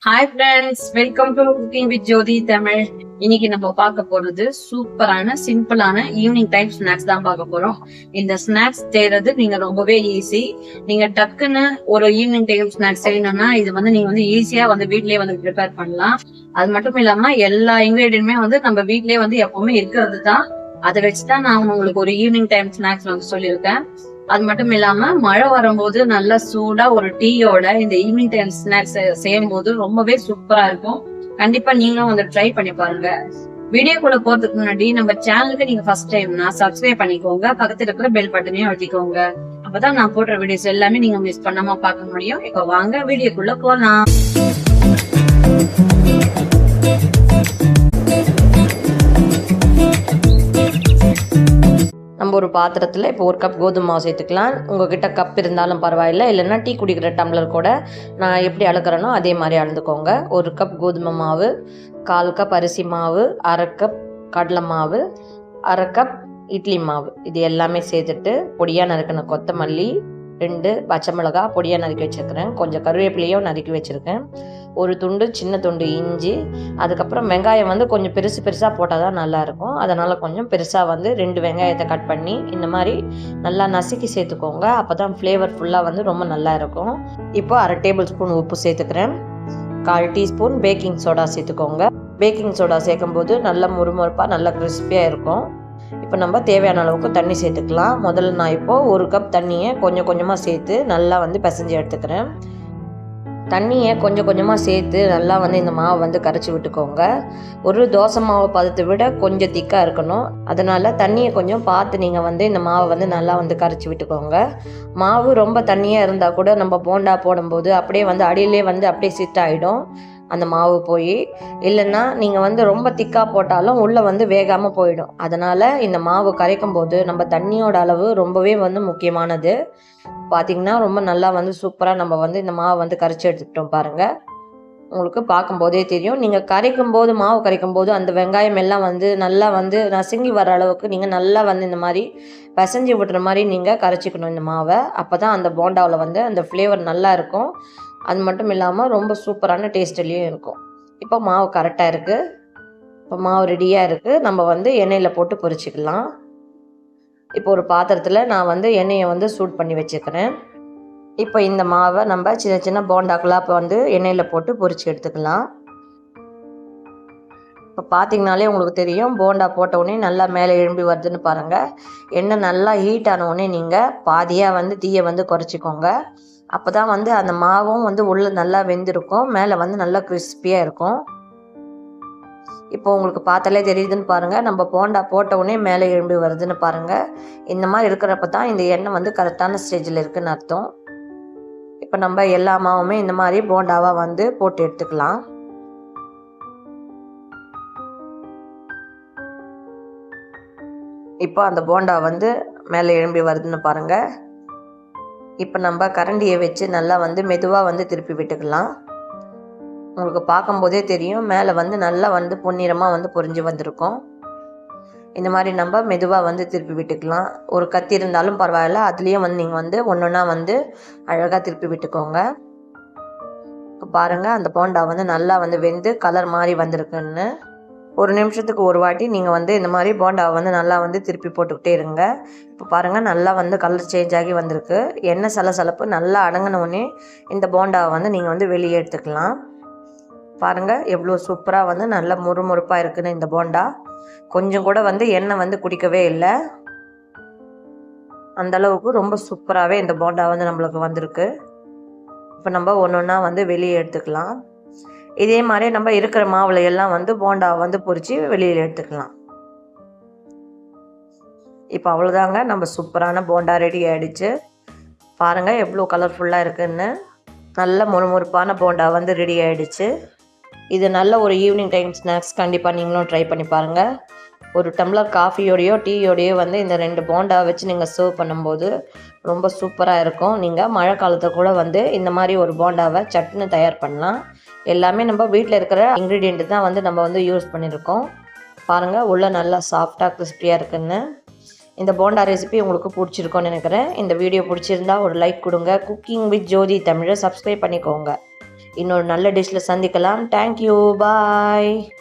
Hi friends, welcome to cooking with Jothi Tamil. இன்னைக்கு நம்ம பார்க்க போறது சூப்பரான சிம்பிளான ஈவினிங் டைம் ஸ்நாக்ஸ் தான் பார்க்க போறோம். இந்த ஸ்நாக்ஸ் செய்யறது நீங்க ரொம்பவே ஈஸி. நீங்க டக்குன்னு ஒரு ஈவினிங் டைம் ஸ்நாக்ஸ் செய்யணும்னா இது நீங்க ஈஸியா வீட்லயே ப்ரிப்பேர் பண்ணலாம். அது மட்டும் இல்லாம எல்லா இன்கிரீடியன்ட்மே நம்ம வீட்லயே எப்பவுமே இருக்கிறது தான். அதை வச்சுதான் நான் உங்களுக்கு ஒரு ஈவினிங் டைம் ஸ்நாக்ஸ் சொல்லியிருக்கேன். அது மட்டும் இல்லாம மழை வரும்போது நல்லா சூடா ஒரு டீயோட இந்த ஈவினிங் டைம் ஸ்நாக்ஸ் செய்யும் போது ரொம்பவே சூப்பரா இருக்கும். கண்டிப்பா நீங்களும் ட்ரை பண்ணி பாருங்க. வீடியோக்குள்ள போறதுக்கு முன்னாடி நம்ம சேனலுக்கு நீங்க ஃபர்ஸ்ட் டைம்னா சப்ஸ்கிரைப் பண்ணிக்கோங்க, பக்கத்துல இருக்கிற பெல் பட்டனையும் அழுத்திக்கோங்க. அப்பதான் நான் போடுற வீடியோஸ் எல்லாமே நீங்க மிஸ் பண்ணாம பார்க்க முடியும். இப்ப வாங்க வீடியோக்குள்ள போலாம். நம்ம ஒரு பாத்திரத்தில் இப்போ ஒரு கப் கோதுமை மாவு சேர்த்துக்கலாம். உங்ககிட்ட கப் இருந்தாலும் பரவாயில்லை, இல்லைன்னா டீ குடிக்கிற டம்ளர் கூட நான் எப்படி அளக்குறேனோ அதே மாதிரி அளந்துக்கோங்க. ஒரு கப் கோதுமை மாவு, 1/4 கப் அரிசி மாவு, 1/2 கப் கடலை மாவு, 1/2 கப் இட்லி மாவு, இது எல்லாமே சேர்த்துட்டு பொடியாக நறுக்கின கொத்தமல்லி, 2 பச்சை மிளகா பொடியாக நறுக்கி வச்சுருக்கிறேன், கொஞ்சம் கருவேப்பிலையும் நறுக்கி வச்சுருக்கேன், ஒரு துண்டு சின்ன துண்டு இஞ்சி, அதுக்கப்புறம் வெங்காயம் கொஞ்சம் பெருசாக போட்டால் தான் நல்லாயிருக்கும். அதனால் கொஞ்சம் பெருசாக 2 வெங்காயத்தை கட் பண்ணி இந்த மாதிரி நல்லா நசுக்கி சேர்த்துக்கோங்க. அப்போ தான் ஃப்ளேவர் ஃபுல்லாக ரொம்ப நல்லா இருக்கும். இப்போ 1/2 டேபிள் ஸ்பூன் உப்பு சேர்த்துக்கிறேன், 1/4 டீஸ்பூன் பேக்கிங் சோடா சேர்த்துக்கோங்க. பேக்கிங் சோடா சேர்க்கும் போது நல்லா முறுமுறுப்பாக நல்லா கிறிஸ்பியாக இருக்கும். இப்போ நம்ம தேவையான அளவுக்கு தண்ணி சேர்த்துக்கலாம். முதல்ல நான் இப்போது 1 கப் தண்ணியை கொஞ்சம் கொஞ்சமாக சேர்த்து நல்லா பிசைஞ்சு எடுத்துக்கிறேன். தண்ணியை கொஞ்சம் கொஞ்சமாக சேர்த்து நல்லா இந்த மாவை கரைச்சி விட்டுக்கோங்க. ஒரு தோசை மாவு பதத்தை விட கொஞ்சம் திக்காக இருக்கணும். அதனால் தண்ணியை கொஞ்சம் பார்த்து நீங்கள் இந்த மாவை நல்லா கரைச்சி விட்டுக்கோங்க. மாவு ரொம்ப தண்ணியாக இருந்தால் கூட நம்ம போண்டா போடும்போது அப்படியே அடியிலே அப்படியே சிட் ஆகிடும் அந்த மாவு போய். இல்லைன்னா நீங்கள் ரொம்ப திக்காக போட்டாலும் உள்ளே வேகாமல் போயிடும். அதனால் இந்த மாவு கரைக்கும் போது நம்ம தண்ணியோட அளவு ரொம்பவே முக்கியமானது. பார்த்திங்கன்னா ரொம்ப நல்லா சூப்பராக நம்ம இந்த மாவை கரைச்சி எடுத்துக்கிட்டோம் பாருங்கள். உங்களுக்கு பார்க்கும்போதே தெரியும். நீங்கள் கரைக்கும் போது மாவு கரைக்கும் போது அந்த வெங்காயம் எல்லாம் நல்லா நசுங்கி வர அளவுக்கு நீங்கள் நல்லா இந்த மாதிரி பிசைஞ்சு விட்டுற மாதிரி நீங்கள் கரைச்சிக்கணும் இந்த மாவை. அப்போ தான் அந்த போண்டாவில் அந்த ஃப்ளேவர் நல்லா இருக்கும். அது மட்டும் இல்லாமல் ரொம்ப சூப்பரான டேஸ்ட்லேயும் இருக்கும். இப்போ மாவு கரெக்டாக இருக்குது. இப்போ மாவு ரெடியாக இருக்குது. நம்ம எண்ணெயில் போட்டு பொரிச்சிக்கலாம். இப்போ ஒரு பாத்திரத்தில் நான் எண்ணெயை சூட் பண்ணி வச்சுக்கிறேன். இப்போ இந்த மாவை நம்ம சின்ன சின்ன போண்டாக்களாக இப்போ எண்ணெயில் போட்டு பொரிச்சு எடுத்துக்கலாம். இப்போ பார்த்திங்கனாலே உங்களுக்கு தெரியும், போண்டா போட்ட உடனே நல்லா மேலே எழும்பி வருதுன்னு பாருங்கள். எண்ணெய் நல்லா ஹீட் ஆன உடனே நீங்கள் பாதியாக தீயை குறைச்சிக்கோங்க. அப்போ தான் அந்த மாவும் உள்ளே நல்லா வெந்திருக்கும், மேலே நல்லா கிறிஸ்பியாக இருக்கும். இப்போ உங்களுக்கு பார்த்தாலே தெரியுதுன்னு பாருங்கள், நம்ம போண்டா போட்ட உடனே மேலே எழும்பி வருதுன்னு பாருங்கள். இந்த மாதிரி இருக்கிறப்ப தான் இந்த எண்ணெய் கரெக்டான ஸ்டேஜில் இருக்குதுன்னு அர்த்தம். இப்போ நம்ம எல்லா மாவுமே இந்த மாதிரி போண்டாவாக போட்டு எடுத்துக்கலாம். இப்போ அந்த போண்டா மேலே எழும்பி வருதுன்னு பாருங்கள். இப்போ நம்ம கரண்டியை வச்சு நல்லா மெதுவாக திருப்பி விட்டுக்கலாம். உங்களுக்கு பார்க்கும்போதே தெரியும், மேலே நல்லா பொன்னிறமாக பொரிஞ்சு வந்திருக்கும். இந்த மாதிரி நம்ம மெதுவாக திருப்பி விட்டுக்கலாம். ஒரு கத்தி இருந்தாலும் பரவாயில்ல, அதுலேயும் நீங்கள் ஒன்று ஒன்றா அழகாக திருப்பி விட்டுக்கோங்க. இப்போ பாருங்கள், அந்த போண்டா நல்லா வெந்து கலர் மாதிரி வந்திருக்குன்னு. ஒரு நிமிஷத்துக்கு ஒரு வாட்டி நீங்கள் இந்த மாதிரி போண்டாவை நல்லா திருப்பி போட்டுக்கிட்டே இருங்க. இப்போ பாருங்கள், நல்லா கலர் சேஞ்ச் ஆகி வந்திருக்கு. எண்ணெய் சலசலப்பு நல்லா அடங்கினோடனே இந்த போண்டாவை நீங்கள் வெளியே எடுத்துக்கலாம். பாருங்கள் எவ்வளோ சூப்பராக நல்லா முறுமுறுப்பாக இருக்குன்னு இந்த போண்டா. கொஞ்சம் கூட எண்ணெய் குடிக்கவே இல்லை. அந்தளவுக்கு ரொம்ப சூப்பராகவே இந்த போண்டா நம்மளுக்கு வந்திருக்கு. இப்போ நம்ம ஒன்று ஒன்றா வெளியே எடுத்துக்கலாம். இதே மாதிரி நம்ம இருக்கிற மாவில் எல்லாம் போண்டா பொரித்து வெளியில் எடுத்துக்கலாம். இப்போ அவ்வளோதாங்க, நம்ம சூப்பரான போண்டா ரெடி ஆகிடுச்சு. பாருங்கள் எவ்வளோ கலர்ஃபுல்லாக இருக்குதுன்னு. நல்ல முறுமுறுப்பான போண்டா ரெடி ஆகிடுச்சு. இது நல்ல ஒரு ஈவினிங் டைம் ஸ்நாக்ஸ். கண்டிப்பாக நீங்களும் ட்ரை பண்ணி பாருங்கள். ஒரு டம்ளர் காஃபியோடையோ டீயோடையோ இந்த 2 போண்டா வச்சு நீங்கள் சர்வ் பண்ணும்போது ரொம்ப சூப்பராக இருக்கும். நீங்கள் மழை காலத்தை கூட இந்த மாதிரி ஒரு போண்டாவை சட்னி தயார் பண்ணலாம். எல்லாமே நம்ம வீட்டில் இருக்கிற இன்க்ரீடியண்ட்டு தான் நம்ம யூஸ் பண்ணியிருக்கோம். பாருங்கள் உள்ளே நல்லா சாஃப்டாக கிறிஸ்பியாக இருக்குன்னு. இந்த போண்டா ரெசிபி உங்களுக்கு பிடிச்சிருக்கோன்னு நினைக்கிறேன். இந்த வீடியோ பிடிச்சிருந்தா ஒரு லைக் கொடுங்க. குக்கிங் வித் ஜோதி தமிழை சப்ஸ்கிரைப் பண்ணிக்கோங்க. இன்னொரு நல்ல டிஷ்ஷில் சந்திக்கலாம். தேங்க்யூ, பாய்.